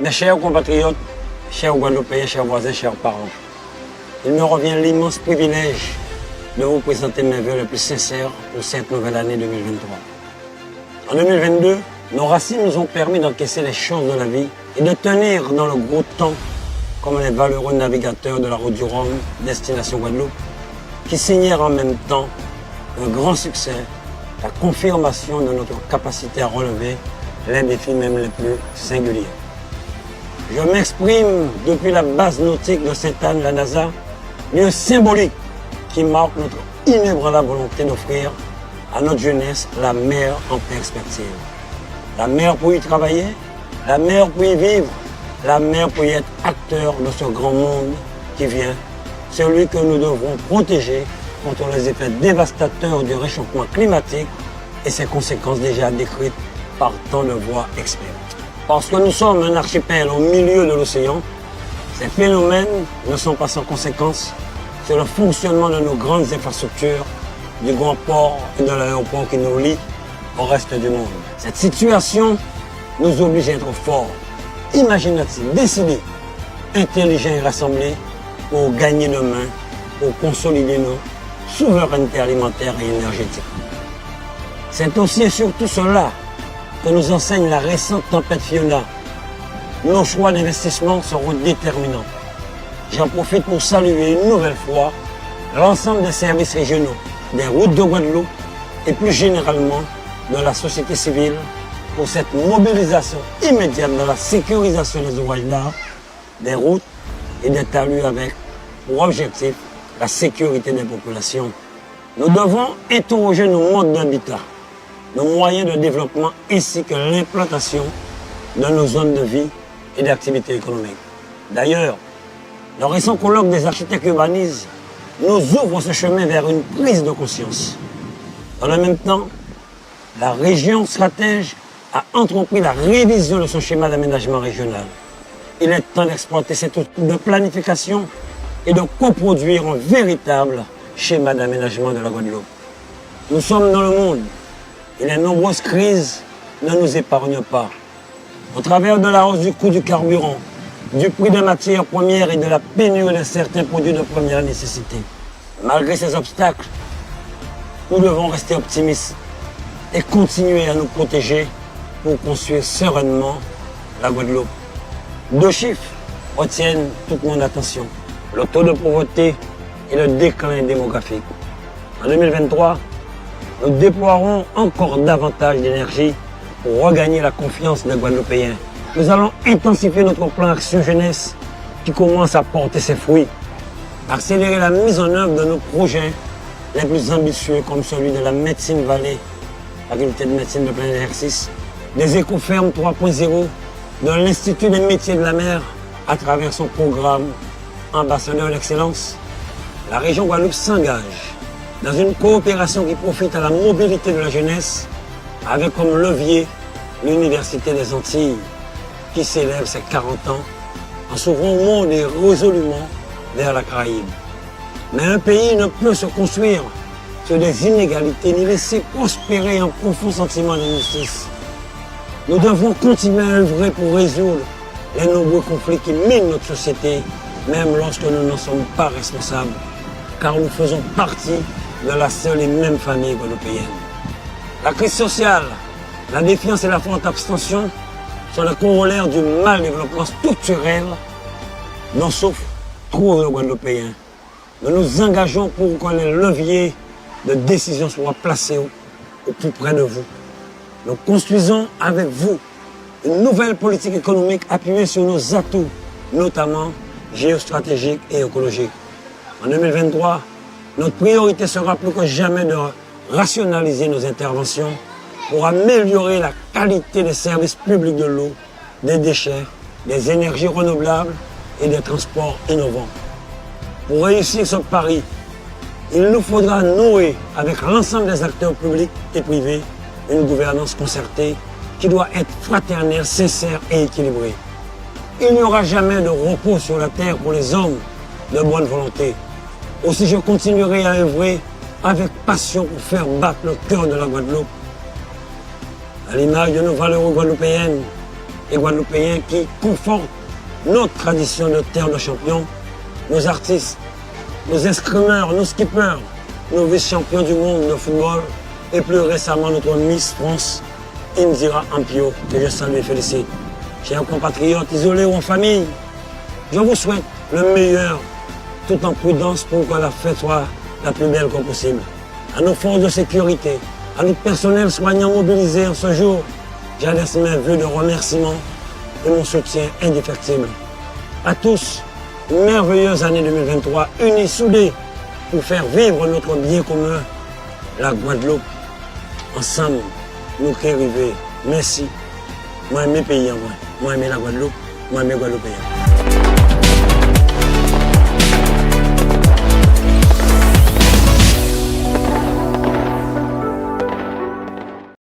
Mes chers compatriotes, chers Guadeloupéens, chers voisins, chers parents, il me revient l'immense privilège de vous présenter mes vœux les plus sincères pour cette nouvelle année 2023. En 2022, nos racines nous ont permis d'encaisser les choses de la vie et de tenir dans le gros temps comme les valeureux navigateurs de la route du Rhum, destination Guadeloupe, qui signèrent en même temps un grand succès, la confirmation de notre capacité à relever les défis même les plus singuliers. Je m'exprime depuis la base nautique de Sainte-Anne, la NASA, lieu symbolique qui marque notre inébranlable volonté d'offrir à notre jeunesse la mer en perspective. La mer pour y travailler, la mer pour y vivre, la mer pour y être acteur de ce grand monde qui vient, celui que nous devrons protéger contre les effets dévastateurs du réchauffement climatique et ses conséquences déjà décrites par tant de voix expertes. Parce que nous sommes un archipel au milieu de l'océan, ces phénomènes ne sont pas sans conséquences sur le fonctionnement de nos grandes infrastructures, du grand port et de l'aéroport qui nous lie au reste du monde. Cette situation nous oblige à être forts, imaginatifs, décidés, intelligents et rassemblés pour gagner demain, pour consolider nos souverainetés alimentaires et énergétiques. C'est aussi et surtout cela que nous enseigne la récente tempête Fiona. Nos choix d'investissement seront déterminants. J'en profite pour saluer une nouvelle fois l'ensemble des services régionaux, des routes de Guadeloupe et plus généralement de la société civile pour cette mobilisation immédiate dans la sécurisation des ouvrages d'art, des routes et des talus avec pour objectif la sécurité des populations. Nous devons interroger nos modes d'habitat, nos moyens de développement ainsi que l'implantation de nos zones de vie et d'activité économique. D'ailleurs, le récent colloque des architectes urbanistes nous ouvre ce chemin vers une prise de conscience. Dans le même temps, la région stratège a entrepris la révision de son schéma d'aménagement régional. Il est temps d'exploiter cet outil de planification et de coproduire un véritable schéma d'aménagement de la Guadeloupe. Nous sommes dans le monde et les nombreuses crises ne nous épargnent pas. Au travers de la hausse du coût du carburant, du prix des matières premières et de la pénurie de certains produits de première nécessité. Malgré ces obstacles, nous devons rester optimistes et continuer à nous protéger pour construire sereinement la Guadeloupe. 2 chiffres retiennent toute mon attention. Le taux de pauvreté et le déclin démographique. En 2023, nous déploierons encore davantage d'énergie pour regagner la confiance des Guadeloupéens. Nous allons intensifier notre plan Action Jeunesse qui commence à porter ses fruits. Accélérer la mise en œuvre de nos projets les plus ambitieux comme celui de la Médecine Vallée, faculté de médecine de plein exercice, des écofermes 3.0, de l'Institut des métiers de la mer à travers son programme Ambassadeur d'excellence. La région Guadeloupe s'engage dans une coopération qui profite à la mobilité de la jeunesse avec comme levier l'Université des Antilles qui célèbre ses 40 ans en s'ouvrant au monde et résolument vers la Caraïbe. Mais un pays ne peut se construire sur des inégalités ni laisser prospérer un profond sentiment d'injustice. Nous devons continuer à œuvrer pour résoudre les nombreux conflits qui minent notre société, même lorsque nous n'en sommes pas responsables, car nous faisons partie de la seule et même famille guadeloupéenne. La crise sociale, la défiance et la forte abstention sont le corollaire du mal développement structurel dont souffrent trop de Guadeloupéens. Nous nous engageons pour que les leviers de décision soient placés au plus près de vous. Nous construisons avec vous une nouvelle politique économique appuyée sur nos atouts, notamment géostratégiques et écologiques. En 2023, notre priorité sera plus que jamais de rationaliser nos interventions pour améliorer la qualité des services publics de l'eau, des déchets, des énergies renouvelables et des transports innovants. Pour réussir ce pari, il nous faudra nouer avec l'ensemble des acteurs publics et privés une gouvernance concertée qui doit être fraternelle, sincère et équilibrée. Il n'y aura jamais de repos sur la terre pour les hommes de bonne volonté. Aussi, je continuerai à œuvrer avec passion pour faire battre le cœur de la Guadeloupe. À l'image de nos valeurs guadeloupéennes, et Guadeloupéens qui confortent notre tradition de terre de champions, nos artistes, nos escrimeurs, nos skippers, nos vice-champions du monde de football et plus récemment notre Miss France, Indira Ampio, que je salue et félicite. Chers compatriotes isolés ou en famille, je vous souhaite le meilleur tout en prudence pour que la fête soit la plus belle que possible. À nos forces de sécurité, à notre personnel soignant mobilisé en ce jour, j'adresse mes vœux de remerciement et mon soutien indéfectible. À tous, une merveilleuse année 2023, unis, soudés, pour faire vivre notre bien commun, la Guadeloupe. Ensemble, nous qui arrivons. Merci. Moi, mes pays en moi. Moi, la Guadeloupe. Moi, mes Guadeloupéens.